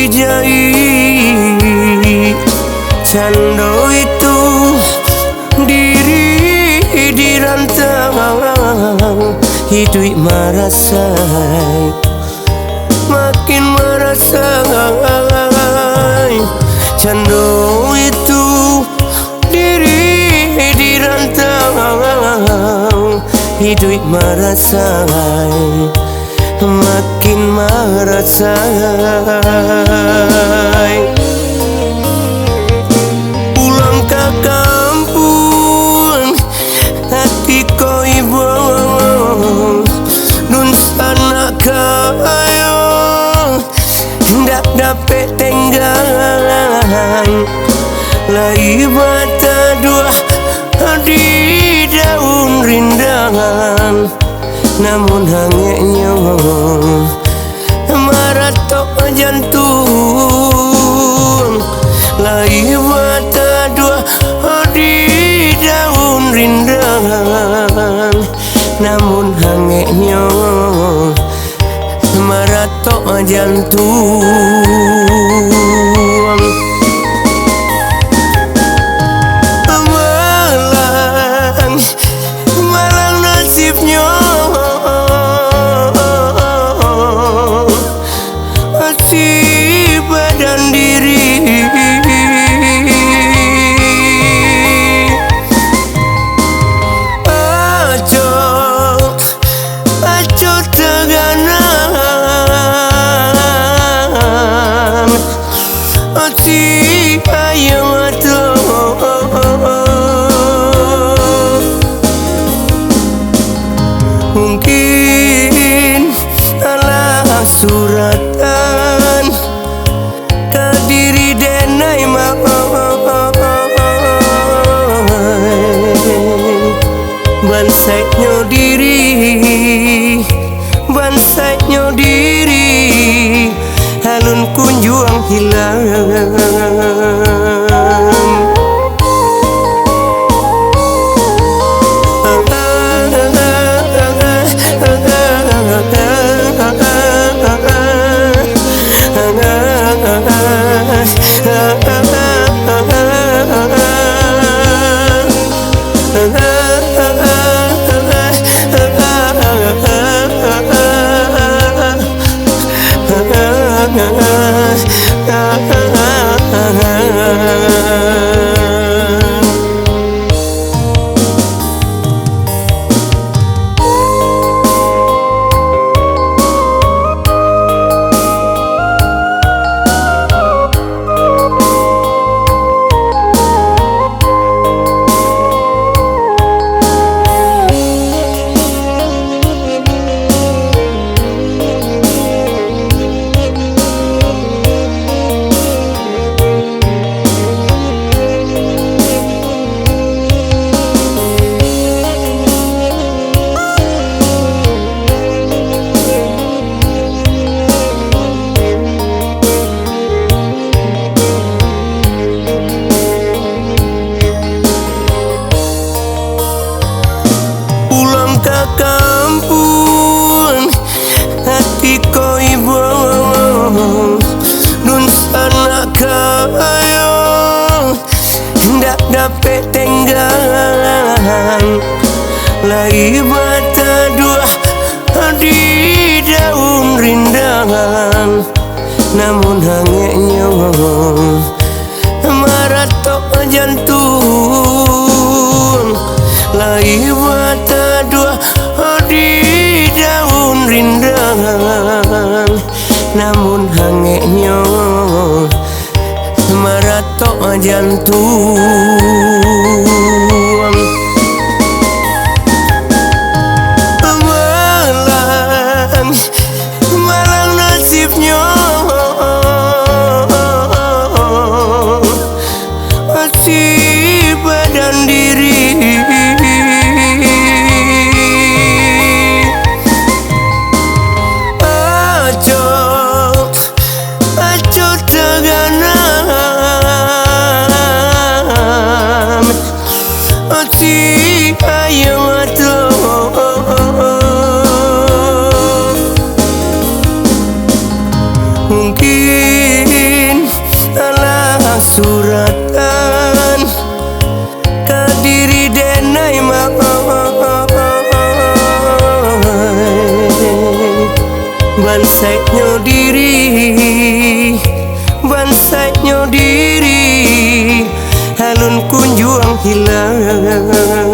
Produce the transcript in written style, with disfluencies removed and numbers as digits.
dijahit. Cando itu diri dirantang, hidup merasai, makin merasai. Cando itu diri dirantang, hidup merasai, makin merasai. Pulang ke kampung hati ko ibong, nun sana kayo ndak dapat tenggang. Lai bata dua di daun rindangan, namun hangenya maratok jantung. Lai bata dua di daun rindangan, namun hangenya maratok jantung. Malang nasibnya si badan diri. Ajo teganan si ayam atau mungkin ala suratan ke diri denai bansainya diri, bansainya diri, halun kunjuang hilang. Kampung hati ko ibong, nun sana kayo ndak dapat tenggang. Lai bata dua di daun rindangan, namun hangenya maratok jantung. Lai bata dua di daun rindangan, namun hangenya maratok jantung. Malang nasibnya si badan diri. Ajo teganan si ayam atau mungkin suratan kadiri denai bansainyo diri alun kunjuang hilang